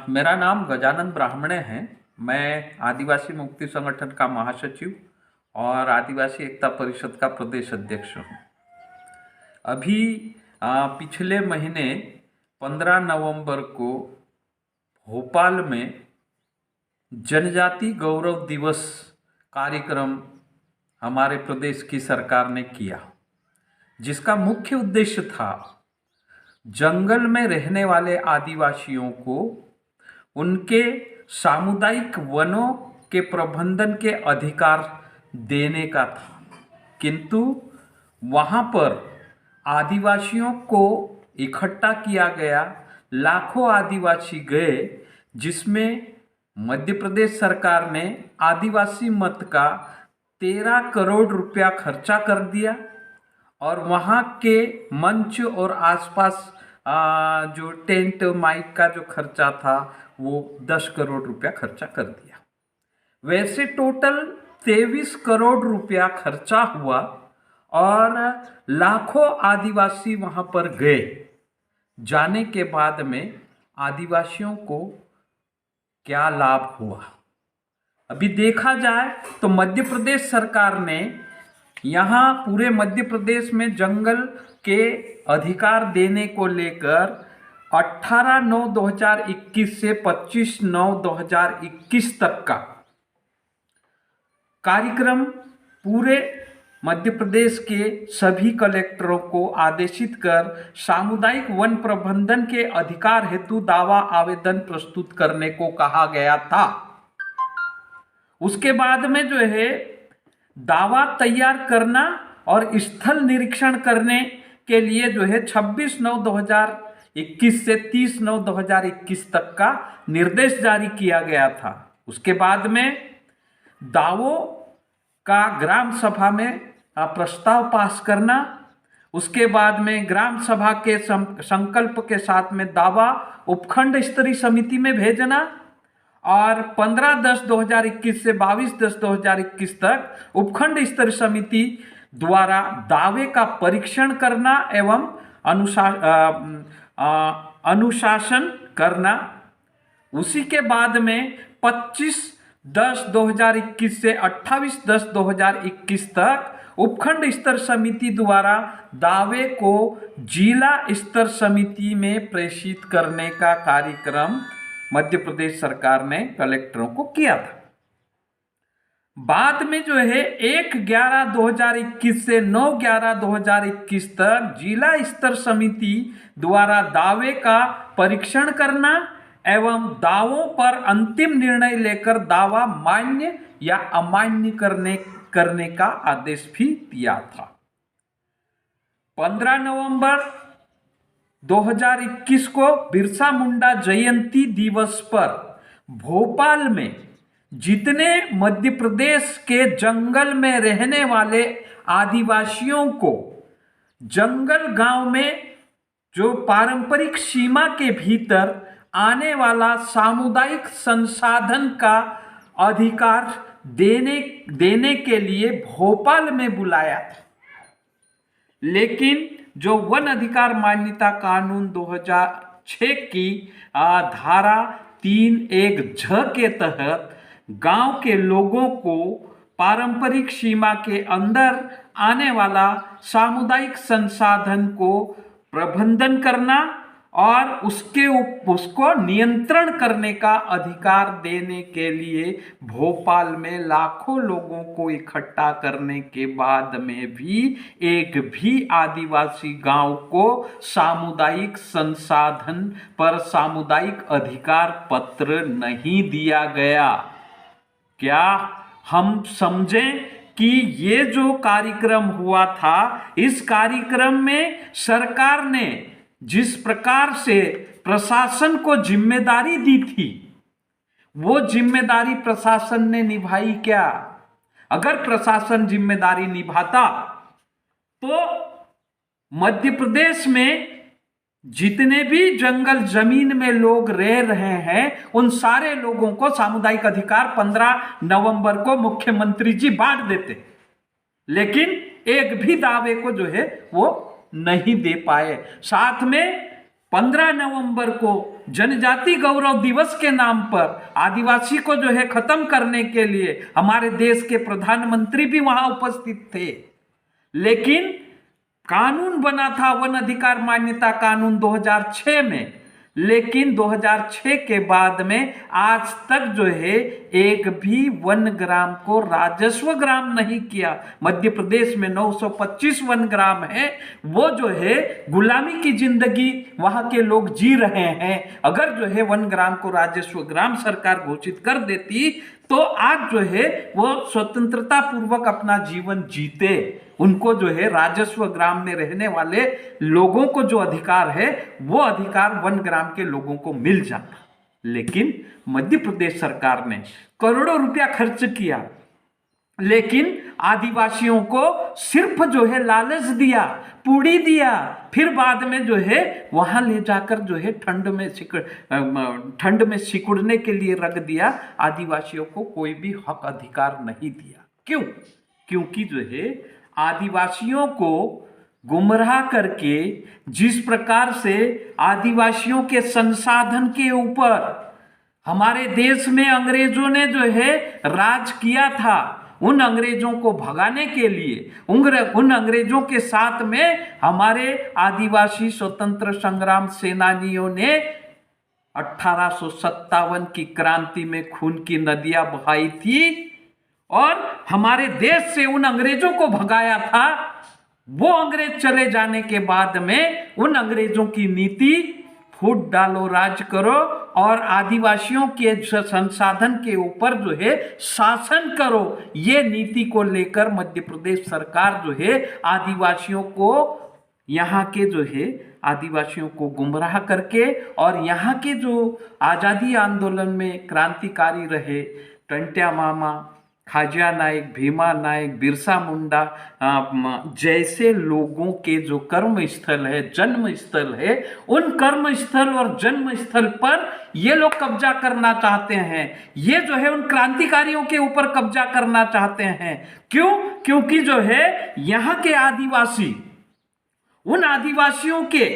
मेरा नाम गजानन ब्राह्मणे है। मैं आदिवासी मुक्ति संगठन का महासचिव और आदिवासी एकता परिषद का प्रदेश अध्यक्ष हूँ। अभी पिछले महीने 15 नवंबर को भोपाल में जनजाति गौरव दिवस कार्यक्रम हमारे प्रदेश की सरकार ने किया, जिसका मुख्य उद्देश्य था जंगल में रहने वाले आदिवासियों को उनके सामुदायिक वनों के प्रबंधन के अधिकार देने का था। किंतु वहाँ पर आदिवासियों को इकट्ठा किया गया, लाखों आदिवासी गए, जिसमें मध्य प्रदेश सरकार ने आदिवासी मत का 13 करोड़ रुपया खर्चा कर दिया और वहाँ के मंच और आसपास जो टेंट माइक का जो खर्चा था वो 10 करोड़ रुपया खर्चा कर दिया। वैसे टोटल 23 करोड़ रुपया खर्चा हुआ और लाखों आदिवासी वहाँ पर गए। जाने के बाद में आदिवासियों को क्या लाभ हुआ? अभी देखा जाए तो मध्य प्रदेश सरकार ने यहाँ पूरे मध्य प्रदेश में जंगल के अधिकार देने को लेकर 18/9/2021 से 25/9/2021 तक का कार्यक्रम पूरे मध्य प्रदेश के सभी कलेक्टरों को आदेशित कर सामुदायिक वन प्रबंधन के अधिकार हेतु दावा आवेदन प्रस्तुत करने को कहा गया था। उसके बाद में जो है दावा तैयार करना और स्थल निरीक्षण करने के लिए जो है 26/9/2021 से 30/9/2021 तक का निर्देश जारी किया गया था। उसके बाद में दावों का ग्राम सभा में प्रस्ताव पास करना, उसके बाद में ग्राम सभा के संकल्प के साथ में दावा उपखंड स्तरीय समिति में भेजना और 15/10/2021 से 22/10/2021 तक उपखंड स्तरीय समिति द्वारा दावे का परीक्षण करना एवं अनुशासन करना। उसी के बाद में 25/10/2021 से 28/10/2021 तक उपखंड स्तर समिति द्वारा दावे को जिला स्तर समिति में प्रेषित करने का कार्यक्रम मध्य प्रदेश सरकार ने कलेक्टरों को किया था। बाद में जो है 1/11/2021 से 9/11/2021 तक जिला स्तर समिति द्वारा दावे का परीक्षण करना एवं दावों पर अंतिम निर्णय लेकर दावा मान्य या अमान्य करने का आदेश भी दिया था। 15 नवंबर 2021 को बिरसा मुंडा जयंती दिवस पर भोपाल में जितने मध्य प्रदेश के जंगल में रहने वाले आदिवासियों को जंगल गांव में जो पारंपरिक सीमा के भीतर आने वाला सामुदायिक संसाधन का अधिकार देने के लिए भोपाल में बुलाया था, लेकिन जो वन अधिकार मान्यता कानून 2006 की धारा 3(1)(झ) के तहत गांव के लोगों को पारंपरिक सीमा के अंदर आने वाला सामुदायिक संसाधन को प्रबंधन करना और उसको नियंत्रण करने का अधिकार देने के लिए भोपाल में लाखों लोगों को इकट्ठा करने के बाद में भी एक भी आदिवासी गांव को सामुदायिक संसाधन पर सामुदायिक अधिकार पत्र नहीं दिया गया। क्या हम समझें कि ये जो कार्यक्रम हुआ था, इस कार्यक्रम में सरकार ने जिस प्रकार से प्रशासन को जिम्मेदारी दी थी, वो जिम्मेदारी प्रशासन ने निभाई क्या? अगर प्रशासन जिम्मेदारी निभाता तो मध्य प्रदेश में जितने भी जंगल जमीन में लोग रह रहे हैं उन सारे लोगों को सामुदायिक अधिकार 15 नवंबर को मुख्यमंत्री जी बांट देते, लेकिन एक भी दावे को जो है वो नहीं दे पाए। साथ में 15 नवंबर को जनजाति गौरव दिवस के नाम पर आदिवासी को जो है खत्म करने के लिए हमारे देश के प्रधानमंत्री भी वहां उपस्थित थे। लेकिन कानून बना था वन अधिकार मान्यता कानून 2006 में, लेकिन 2006 के बाद में आज तक जो है एक भी वन ग्राम को राजस्व ग्राम नहीं किया। मध्य प्रदेश में 925 वन ग्राम है, वो जो है गुलामी की जिंदगी वहां के लोग जी रहे हैं। अगर जो है वन ग्राम को राजस्व ग्राम सरकार घोषित कर देती तो आज जो है वो स्वतंत्रता पूर्वक अपना जीवन जीते। उनको जो है राजस्व ग्राम में रहने वाले लोगों को जो अधिकार है वो अधिकार वन ग्राम के लोगों को मिल जाता। लेकिन मध्य प्रदेश सरकार ने करोड़ों रुपया खर्च किया, लेकिन आदिवासियों को सिर्फ जो है लालच दिया, पूड़ी दिया, फिर बाद में जो है वहां ले जाकर जो है ठंड में सिकुड़ने के लिए रख दिया। आदिवासियों को कोई भी हक अधिकार नहीं दिया। क्यों? क्योंकि जो है आदिवासियों को गुमराह करके जिस प्रकार से आदिवासियों के संसाधन के ऊपर हमारे देश में अंग्रेजों ने जो है राज किया था, उन अंग्रेजों को भगाने के लिए उन अंग्रेजों के साथ में हमारे आदिवासी स्वतंत्र संग्राम सेनानियों ने 1857 की क्रांति में खून की नदियां बहाई थी और हमारे देश से उन अंग्रेजों को भगाया था। वो अंग्रेज चले जाने के बाद में उन अंग्रेजों की नीति फूट डालो राज करो और आदिवासियों के संसाधन के ऊपर जो है शासन करो, ये नीति को लेकर मध्य प्रदेश सरकार जो है आदिवासियों को यहाँ के जो है आदिवासियों को गुमराह करके और यहाँ के जो आज़ादी आंदोलन में क्रांतिकारी रहे टंट्या मामा, खाजा नाइक, भीमा नाइक, बिरसा मुंडा जैसे लोगों के जो कर्म स्थल है, जन्म स्थल है, उन कर्म स्थल और जन्म स्थल पर ये लोग कब्जा करना चाहते हैं। ये जो है उन क्रांतिकारियों के ऊपर कब्जा करना चाहते हैं। क्यों? क्योंकि जो है यहाँ के आदिवासी उन आदिवासियों के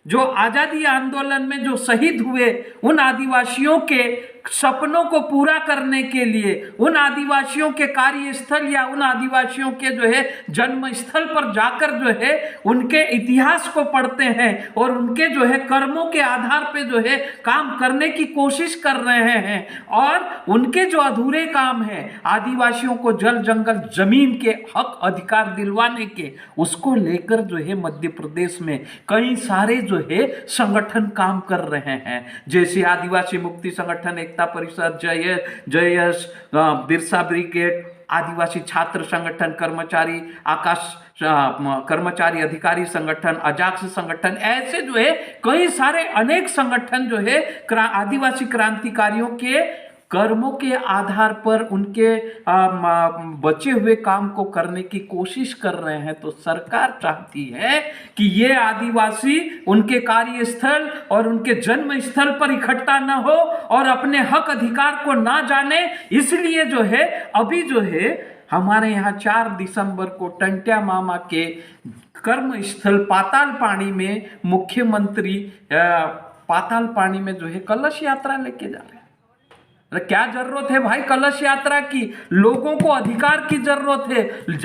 जो आज़ादी आंदोलन में जो शहीद हुए, उन आदिवासियों के सपनों को पूरा करने के लिए, उन आदिवासियों के कार्यस्थल या उन आदिवासियों के जो है जन्म स्थल पर जाकर जो है उनके इतिहास को पढ़ते हैं और उनके जो है कर्मों के आधार पे जो है काम करने की कोशिश कर रहे हैं। और उनके जो अधूरे काम है आदिवासियों को जल जंगल जमीन के हक अधिकार दिलवाने के, उसको लेकर जो है मध्य प्रदेश में कई सारे जो है संगठन काम कर रहे हैं। जैसे आदिवासी मुक्ति संगठन, एकता परिषद, जयस, बिरसा ब्रिगेड, आदिवासी छात्र संगठन, कर्मचारी अधिकारी संगठन, अजाक्स संगठन, ऐसे जो है कई सारे अनेक संगठन जो है आदिवासी क्रांतिकारियों के कर्मों के आधार पर उनके बचे हुए काम को करने की कोशिश कर रहे हैं। तो सरकार चाहती है कि ये आदिवासी उनके कार्यस्थल और उनके जन्म स्थल पर इकट्ठा न हो और अपने हक अधिकार को ना जाने। इसलिए जो है अभी जो है हमारे यहाँ 4 दिसंबर को टंट्या मामा के कर्म स्थल पाताल पानी में मुख्यमंत्री पाताल पानी में जो है कलश यात्रा लेके जा रहे हैं। अरे क्या जरूरत है भाई कलश यात्रा की? लोगों को अधिकार की जरूरत है।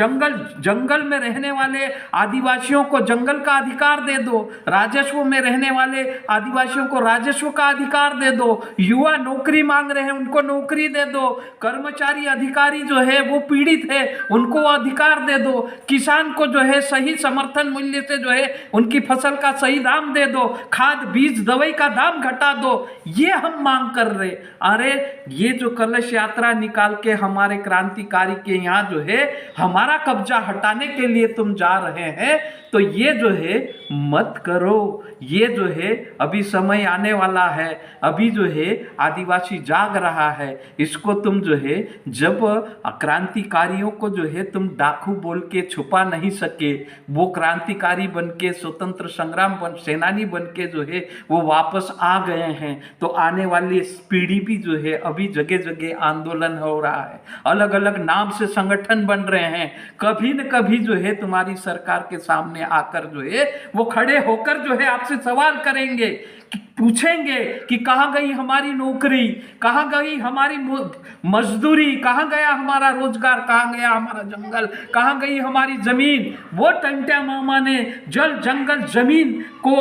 जंगल में रहने वाले आदिवासियों को जंगल का अधिकार दे दो, राजस्व में रहने वाले आदिवासियों को राजस्व का अधिकार दे दो, युवा नौकरी मांग रहे हैं उनको नौकरी दे दो, कर्मचारी अधिकारी जो है वो पीड़ित है उनको अधिकार दे दो, किसान को जो है सही समर्थन मूल्य से जो है उनकी फसल का सही दाम दे दो, खाद बीज दवाई का दाम घटा दो, ये हम मांग कर रहे। अरे ये जो कलश यात्रा निकाल के हमारे क्रांतिकारी के यहाँ जो है हमारा कब्जा हटाने के लिए तुम जा रहे हैं, तो ये जो है मत करो। ये जो है अभी समय आने वाला है, अभी जो है आदिवासी जाग रहा है। इसको तुम जो है जब क्रांतिकारियों को जो है तुम डाकू बोल के छुपा नहीं सके, वो क्रांतिकारी बन के स्वतंत्र संग्राम सेनानी बन के जो है वो वापस आ गए हैं, तो आने वाली पीढ़ी भी जो है अभी अभी जगह जगह आंदोलन हो रहा है, अलग अलग नाम से संगठन बन रहे हैं। कभी न कभी जो है तुम्हारी सरकार के सामने आकर जो है वो खड़े होकर जो है आपसे सवाल करेंगे, पूछेंगे कि कहाँ गई हमारी नौकरी, कहाँ गई हमारी मजदूरी, कहाँ गया हमारा रोजगार, कहाँ गया हमारा जंगल, कहाँ गई हमारी जमीन। वो टंट्या मामा ने जल जंगल जमीन को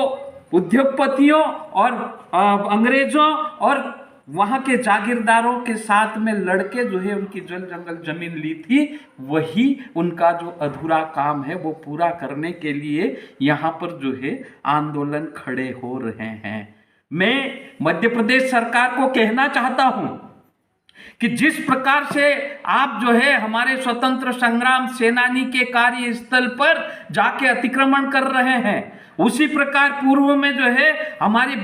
उद्योगपतियों और अंग्रेजों और वहाँ के जागीरदारों के साथ में लड़के जो है उनकी जल जंगल जमीन ली थी। वही उनका जो अधूरा काम है वो पूरा करने के लिए यहाँ पर जो है आंदोलन खड़े हो रहे हैं। मैं मध्य प्रदेश सरकार को कहना चाहता हूँ कि जिस प्रकार से आप जो है हमारे स्वतंत्र संग्राम सेनानी के कार्यस्थल पर जाके अतिक्रमण कर रहे हैं, उसी प्रकार पूर्व में जो है हमारी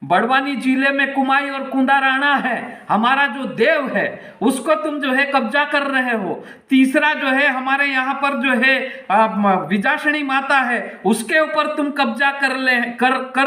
बड़वानी जिले में कुमाई और कुंदाराणा है, हमारा जो देव है उसको तुम जो है कब्जा कर रहे हो। तीसरा जो है हमारे यहाँ पर जो है विजासनी माता है, उसके ऊपर तुम कब्जा कर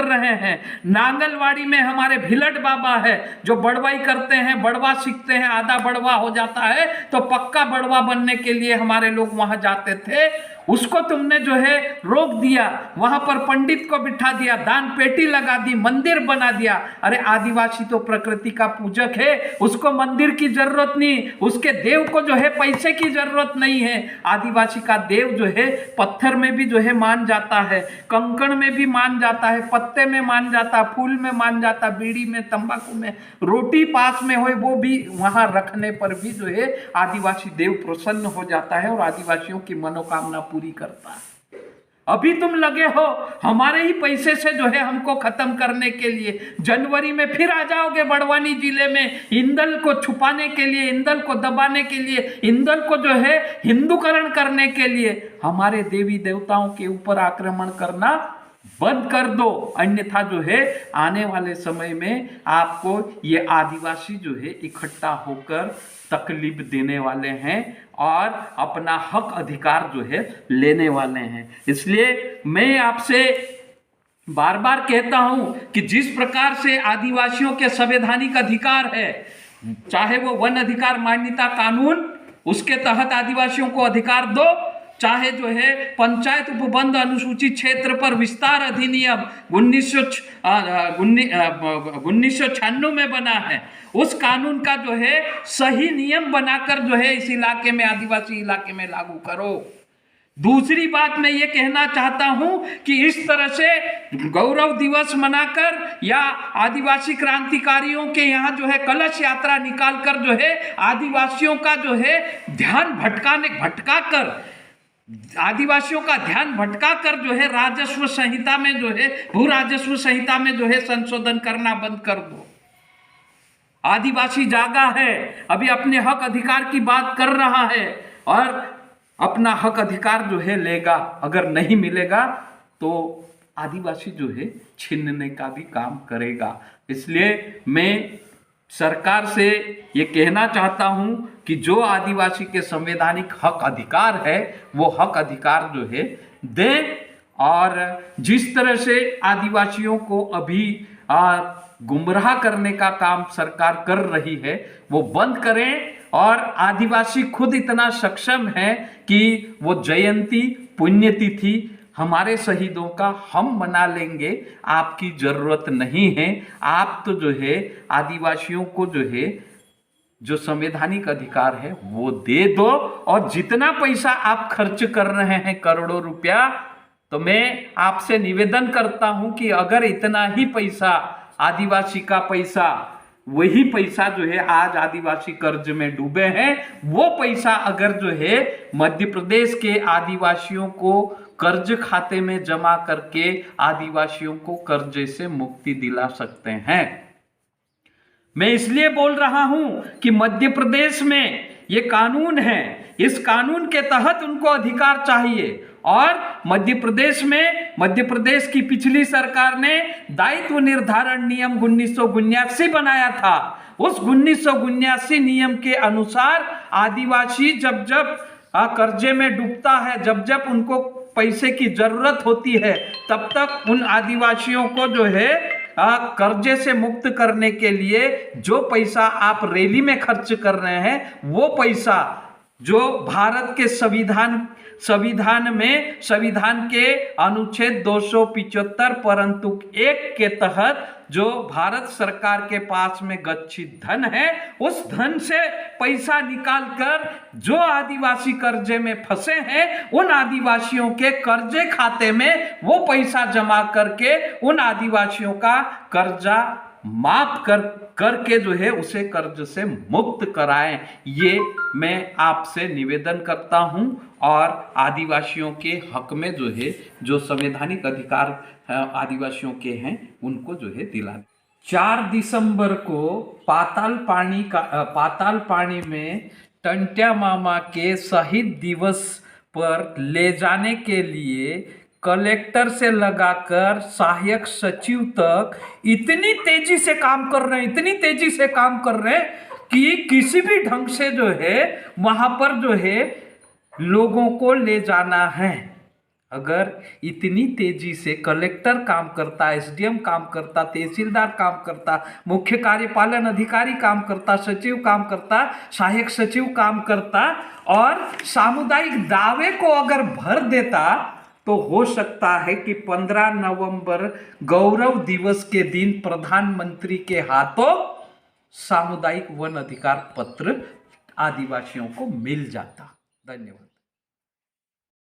रहे हैं। नांगलवाड़ी में हमारे भिलट बाबा है जो बड़वाई करते हैं, बड़वा सीखते हैं, आधा बड़वा हो जाता है तो पक्का बड़वा बनने के लिए हमारे लोग वहां जाते थे, उसको तुमने जो है रोक दिया। वहां पर पंडित को बिठा दिया, दान पेटी लगा दी, मंदिर बना दिया। अरे आदिवासी तो प्रकृति का पूजक है, उसको मंदिर की जरूरत नहीं, उसके देव को जो है पैसे की जरूरत नहीं है। आदिवासी का देव जो है पत्थर में भी जो है मान जाता है, कंकड़ में भी मान जाता है, पत्ते में मान जाता, फूल में मान जाता, बीड़ी में, तंबाकू में, रोटी पास में हो वो भी वहां रखने पर भी जो है आदिवासी देव प्रसन्न हो जाता है और आदिवासियों की मनोकामना पूरी करता है। अभी तुम लगे हो हमारे ही पैसे से जो है हमको खत्म करने के लिए। जनवरी में फिर आ जाओगे बड़वानी जिले में इंदल को छुपाने के लिए, इंदल को दबाने के लिए, इंदल को जो है हिंदूकरण करने के लिए। हमारे देवी देवताओं के ऊपर आक्रमण करना बंद कर दो, अन्यथा जो है आने वाले समय में आपको ये आदिवासी जो है इकट्ठा होकर तकलीफ देने वाले हैं और अपना हक अधिकार जो है लेने वाले हैं। इसलिए मैं आपसे बार बार कहता हूं कि जिस प्रकार से आदिवासियों के संवैधानिक अधिकार है, चाहे वो वन अधिकार मान्यता कानून उसके तहत आदिवासियों को अधिकार दो, चाहे जो है पंचायत उपबंध अनुसूचित क्षेत्र पर विस्तार अधिनियम 1996 में बना है, उस कानून का जो है सही नियम बनाकर जो है इस इलाके में, आदिवासी इलाके में लागू करो। दूसरी बात मैं ये कहना चाहता हूं कि इस तरह से गौरव दिवस मनाकर या आदिवासी क्रांतिकारियों के यहाँ जो है कलश यात्रा निकालकर जो है आदिवासियों का जो है ध्यान आदिवासियों का ध्यान भटकाकर जो है राजस्व संहिता में जो है भू राजस्व संहिता में जो है संशोधन करना बंद कर दो। आदिवासी जागा है, अभी अपने हक अधिकार की बात कर रहा है और अपना हक अधिकार जो है लेगा। अगर नहीं मिलेगा तो आदिवासी जो है छीनने का भी काम करेगा। इसलिए मैं सरकार से ये कहना चाहता हूं कि जो आदिवासी के संवैधानिक हक अधिकार है वो हक अधिकार जो है दें, और जिस तरह से आदिवासियों को अभी गुमराह करने का काम सरकार कर रही है वो बंद करें। और आदिवासी खुद इतना सक्षम है कि वो जयंती पुण्यतिथि हमारे शहीदों का हम मना लेंगे, आपकी जरूरत नहीं है। आप तो जो है आदिवासियों को जो है जो संवैधानिक अधिकार है वो दे दो, और जितना पैसा आप खर्च कर रहे हैं करोड़ों रुपया, तो मैं आपसे निवेदन करता हूं कि अगर इतना ही पैसा आदिवासी का पैसा, वही पैसा जो है आज आदिवासी कर्ज में डूबे हैं, वो पैसा अगर जो है मध्य प्रदेश के आदिवासियों को कर्ज खाते में जमा करके आदिवासियों को कर्जे से मुक्ति दिला सकते हैं। मैं इसलिए बोल रहा हूं कि मध्य प्रदेश में ये कानून है, इस कानून के तहत उनको अधिकार चाहिए। और मध्य प्रदेश की पिछली सरकार ने दायित्व निर्धारण नियम 1979 बनाया था। उस 1979 नियम के अनुसार आदिवासी जब कर्जे में डूबता है, जब उनको पैसे की जरूरत होती है, तब तक उन आदिवासियों को जो है कर्जे से मुक्त करने के लिए जो पैसा आप रैली में खर्च कर रहे हैं, वो पैसा जो भारत के संविधान के अनुच्छेद 275 परंतु 1 के तहत जो भारत सरकार के पास में गच्छित धन है, उस धन से पैसा निकालकर जो आदिवासी कर्जे में फंसे हैं, उन आदिवासियों के कर्जे खाते में वो पैसा जमा करके उन आदिवासियों का कर्जा माफ करके जो है उसे कर्ज से मुक्त कराएं। ये मैं आपसे निवेदन करता हूं और आदिवासियों के हक में जो है जो संवैधानिक अधिकार आदिवासियों के हैं उनको जो है दिलाने। 4 दिसंबर को पाताल पानी में टंट्या मामा के शहीद दिवस पर ले जाने के लिए कलेक्टर से लगाकर सहायक सचिव तक इतनी तेजी से काम कर रहे हैं कि किसी भी ढंग से जो है वहां पर जो है लोगों को ले जाना है। अगर इतनी तेजी से कलेक्टर काम करता, एसडीएम काम करता, तहसीलदार काम करता, मुख्य कार्यपालन अधिकारी काम करता, सचिव काम करता, सहायक सचिव काम करता और सामुदायिक दावे को अगर भर देता, तो हो सकता है कि 15 नवंबर गौरव दिवस के दिन प्रधानमंत्री के हाथों सामुदायिक वन अधिकार पत्र आदिवासियों को मिल जाता। धन्यवाद।